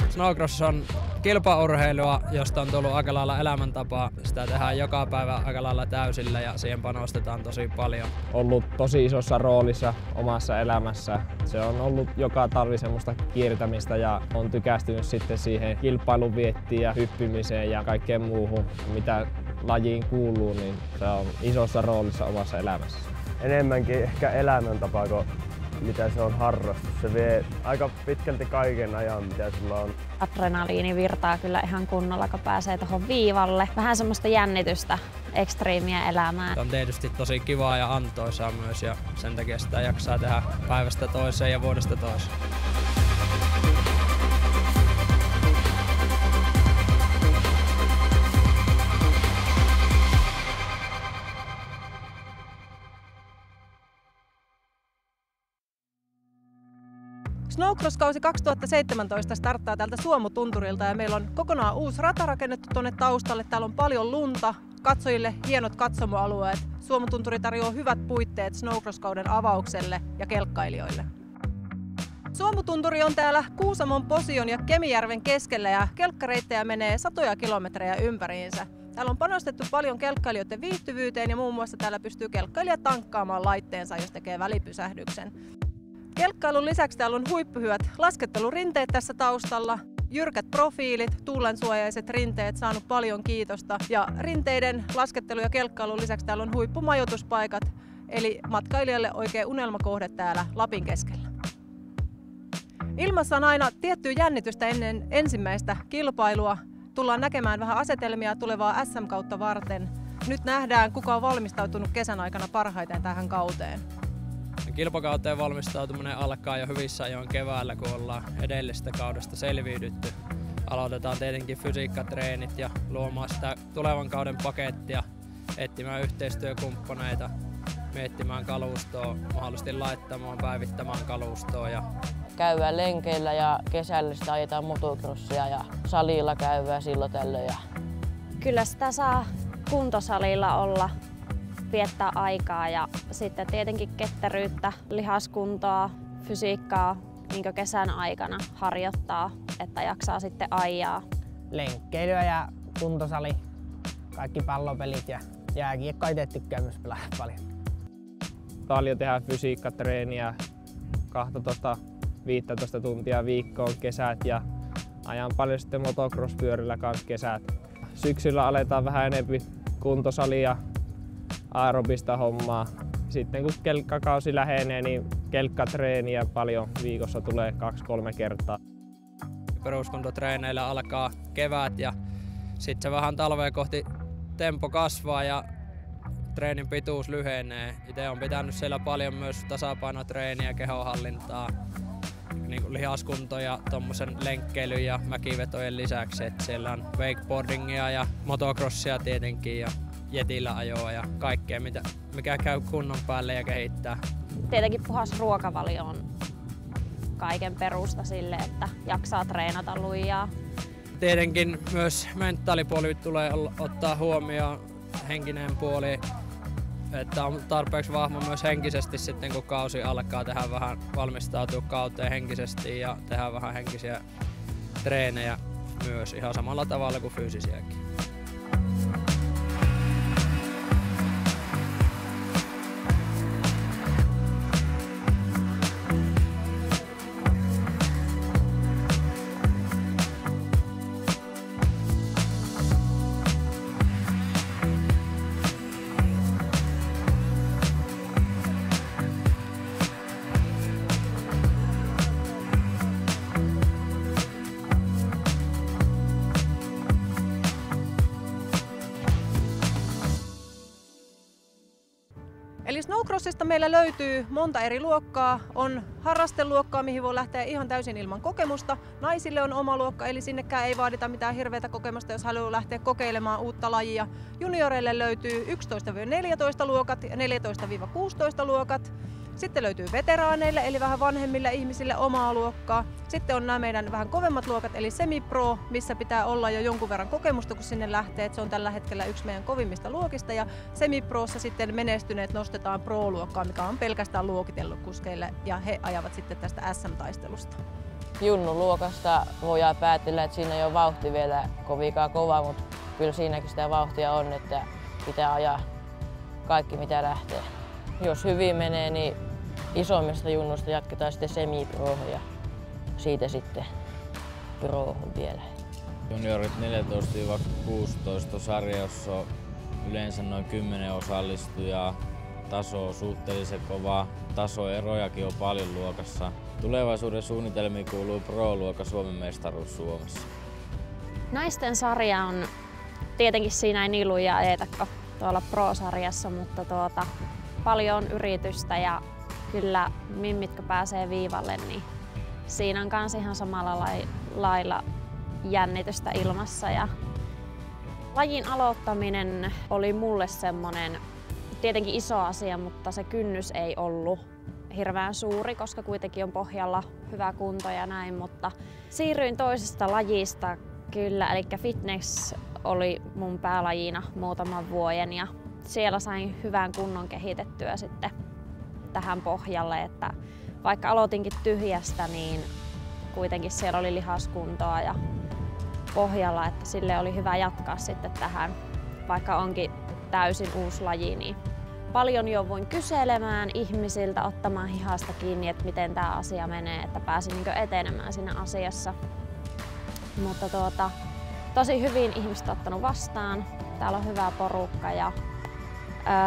Snowcross on kilpaurheilua, josta on tullut aika lailla elämäntapa. Sitä tehdään joka päivä aika lailla täysillä ja siihen panostetaan tosi paljon. Ollut tosi isossa roolissa omassa elämässä. Se on ollut joka talvi semmoista kiertämistä ja on tykästynyt sitten siihen kilpailun viettiin ja hyppimiseen ja kaikkeen muuhun, mitä lajiin kuuluu, niin se on isossa roolissa omassa elämässä. Enemmänkin ehkä elämäntapa kuin mitä se on harrastus. Se vie aika pitkälti kaiken ajan, mitä sulla on. Adrenaliini virtaa kyllä ihan kunnolla, kun pääsee tuohon viivalle. Vähän semmoista jännitystä, ekstriimiä elämää. Se on tietysti tosi kivaa ja antoisaa myös ja sen takia sitä jaksaa tehdä päivästä toiseen ja vuodesta toiseen. Snowcross-kausi 2017 starttaa täältä Suomutunturilta ja meillä on kokonaan uusi rata rakennettu tuonne taustalle. Täällä on paljon lunta, katsojille hienot katsomoalueet. Suomutunturi tarjoaa hyvät puitteet Snowcross-kauden avaukselle ja kelkkailijoille. Suomutunturi on täällä Kuusamon, Posion ja Kemijärven keskellä ja kelkkareittejä menee satoja kilometrejä ympäriinsä. Täällä on panostettu paljon kelkkailijoiden viihtyvyyteen ja muun muassa täällä pystyy kelkkailija tankkaamaan laitteensa, jos tekee välipysähdyksen. Kelkkailun lisäksi täällä on huippuhyvät laskettelurinteet tässä taustalla, jyrkät profiilit, tuulensuojaiset rinteet, saanut paljon kiitosta. Ja rinteiden laskettelu ja kelkkailun lisäksi täällä on huippumajoituspaikat, eli matkailijalle oikein unelmakohde täällä Lapin keskellä. Ilmassa on aina tiettyä jännitystä ennen ensimmäistä kilpailua. Tullaan näkemään vähän asetelmia tulevaa SM-kautta varten. Nyt nähdään, kuka on valmistautunut kesän aikana parhaiten tähän kauteen. Kilpakauteen valmistautuminen alkaa jo hyvissä ajoin keväällä, kun ollaan edellisestä kaudesta selviydytty. Aloitetaan tietenkin fysiikkatreenit ja luomaan sitä tulevan kauden pakettia, etsimään yhteistyökumppaneita, miettimään kalustoa, mahdollisesti laittamaan, päivittämään kalustoa. Käydään lenkeillä ja kesällä sitä ajetaan motocrossia ja salilla käydään silloin tällöin. Kyllä sitä saa kuntosalilla olla, viettää aikaa ja sitten tietenkin ketteryyttä, lihaskuntoa, fysiikkaa niin kesän aikana harjoittaa, että jaksaa sitten ajaa. Lenkkeilyä ja kuntosali, kaikki pallopelit ja jääkiekkoa itse tykkää myös pelata paljon. Paljon tehdään fysiikkatreeniä 12-15 tuntia viikkoon kesät ja ajan paljon sitten motocross-pyörillä kanssa kesät. Syksyllä aletaan vähän enemmän kuntosalia, aerobista hommaa. Sitten kun kelkkakausi lähenee, niin kelkkatreeniä paljon viikossa tulee 2-3 kertaa. Peruskuntotreeneillä alkaa kevät ja sitten se vähän talvea kohti tempo kasvaa ja treenin pituus lyhenee. Itse on pitänyt siellä paljon myös tasapainotreeniä, kehonhallintaa, niin kuin lihaskunto ja tommosen lenkkeilyn ja mäkivetojen lisäksi. Et siellä on wakeboardingia ja motocrossia tietenkin ja jetillä ajoa ja kaikkea, mikä käy kunnon päälle ja kehittää. Tietenkin puhas ruokavalio on kaiken perusta sille, että jaksaa treenata lujaa. Tietenkin myös mentaalipuoli tulee ottaa huomioon, henkinen puoli, että on tarpeeksi vahva myös henkisesti sitten kun kausi alkaa, tehdä vähän valmistautua kauteen henkisesti ja tehdä vähän henkisiä treenejä myös ihan samalla tavalla kuin fyysisiäkin. Eli Snowcrossista meillä löytyy monta eri luokkaa. On harrasteluokkaa, mihin voi lähteä ihan täysin ilman kokemusta. Naisille on oma luokka, eli sinnekään ei vaadita mitään hirveätä kokemusta, jos haluaa lähteä kokeilemaan uutta lajia. Junioreille löytyy 11-14 luokat ja 14-16 luokat. Sitten löytyy veteraaneille, eli vähän vanhemmille ihmisille omaa luokkaa. Sitten on nämä meidän vähän kovemmat luokat, eli semi-pro, missä pitää olla jo jonkun verran kokemusta, kun sinne lähtee. Se on tällä hetkellä yksi meidän kovimmista luokista. Ja semi-prossa sitten menestyneet nostetaan pro-luokkaan, mikä on pelkästään luokitellut kuskeille, ja he ajavat sitten tästä SM-taistelusta. Junnuluokasta voidaan päätellä, että siinä ei ole vauhti vielä kovinkaan kova, mutta kyllä siinäkin sitä vauhtia on, että pitää ajaa kaikki mitä lähtee. Jos hyvin menee, niin isommista junnuista jatketaan sitten semi-prohon ja siitä sitten prohon vielä. Juniorit 14-16 sarjassa on yleensä noin 10 osallistujaa. Taso on suhteellisen kova. Tasoerojakin on paljon luokassa. Tulevaisuuden suunnitelmiin kuuluu Pro-luokan Suomen mestaruus Suomessa. Naisten sarja on tietenkin siinä ei niin lujaa eetäkö tuolla Pro-sarjassa, mutta paljon yritystä ja kyllä mitkä pääsee viivalle, niin siinä on kans ihan samalla lailla jännitystä ilmassa. Ja lajin aloittaminen oli mulle semmonen tietenkin iso asia, mutta se kynnys ei ollut hirveän suuri, koska kuitenkin on pohjalla hyvä kunto ja näin, mutta siirryin toisesta lajista kyllä, eli fitness oli mun päälajina muutaman vuoden ja siellä sain hyvän kunnon kehitettyä sitten tähän pohjalle, että vaikka aloitinkin tyhjästä, niin kuitenkin siellä oli lihaskuntoa ja pohjalla, että sille oli hyvä jatkaa sitten tähän, vaikka onkin täysin uusi laji, niin paljon jo voin kyselemään ihmisiltä, ottamaan hihasta kiinni, että miten tämä asia menee, että pääsin niin etenemään siinä asiassa. Mutta tosi hyvin ihmiset ottanut vastaan. Täällä on hyvä porukka ja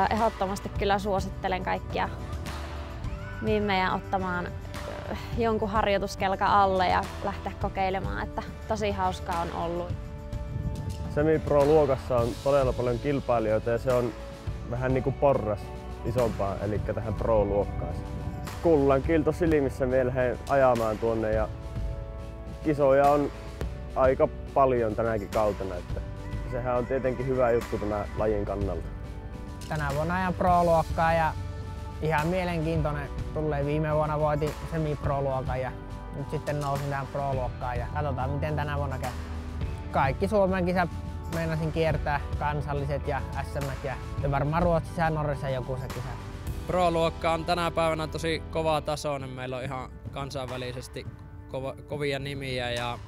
ehdottomasti kyllä suosittelen kaikkia meidän ottamaan jonkun harjoituskelkan alle ja lähteä kokeilemaan, että tosi hauskaa on ollut. Semi-pro-luokassa on todella paljon kilpailijoita ja se on vähän niin kuin porras isompaa, eli tähän pro-luokkaan. Kullan kilto silmissä me lähden ajamaan tuonne ja kisoja on aika paljon tänäkin kautena, että sehän on tietenkin hyvä juttu tämä lajin kannalta. Tänä vuonna ajan pro-luokkaa ja ihan mielenkiintoinen. Tulee viime vuonna voitin semi-pro-luokan ja nyt sitten nousin tähän pro-luokkaan ja katsotaan miten tänä vuonna käy. Kaikki Suomen kisat meinasin kiertää, kansalliset ja SM ja varmaan Ruotsissa ja Norjassa joku se kisa. Pro-luokka on tänä päivänä tosi kova tasoinen. Meillä on ihan kansainvälisesti kovia nimiä ja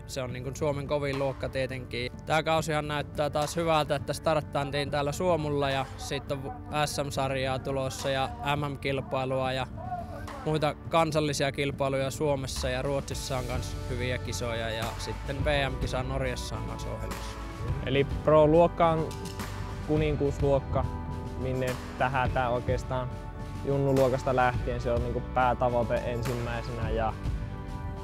se on niin kuin Suomen kovin luokka tietenkin. Tää kausihan näyttää taas hyvältä, että starttantiin täällä Suomulla ja sitten on SM-sarjaa tulossa ja MM-kilpailua ja muita kansallisia kilpailuja Suomessa ja Ruotsissa on myös hyviä kisoja ja sitten VM-kisa Norjassa on myös ohjelmassa. Eli Pro-luokka on kuninkuusluokka, minne tähdätään oikeastaan junnuluokasta lähtien. Se on niinku päätavoite ensimmäisenä ja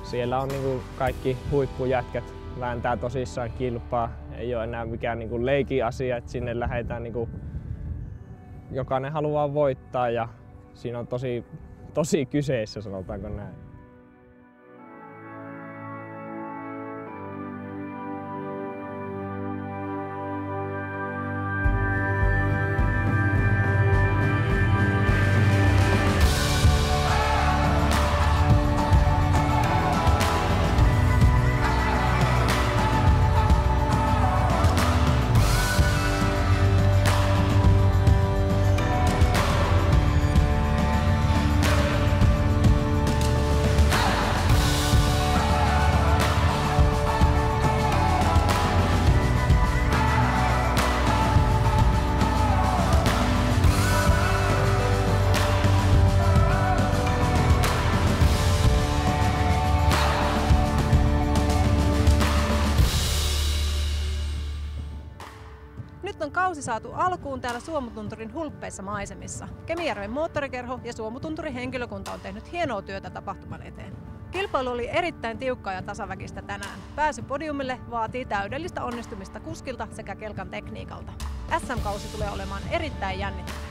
siellä on niinku kaikki huippujätkät vääntää tosissaan kilpaa. Ei ole enää mikään niinku leikin asia, että sinne lähdetään niinku jokainen haluaa voittaa ja siinä on tosi kyseessä, sanotaanko näin. Nyt on kausi saatu alkuun täällä Suomutunturin hulppeissa maisemissa. Kemijärven moottorikerho ja Suomutunturin henkilökunta on tehnyt hienoa työtä tapahtuman eteen. Kilpailu oli erittäin tiukkaa ja tasaväkistä tänään. Pääsy podiumille vaatii täydellistä onnistumista kuskilta sekä kelkan tekniikalta. SM-kausi tulee olemaan erittäin jännittävä.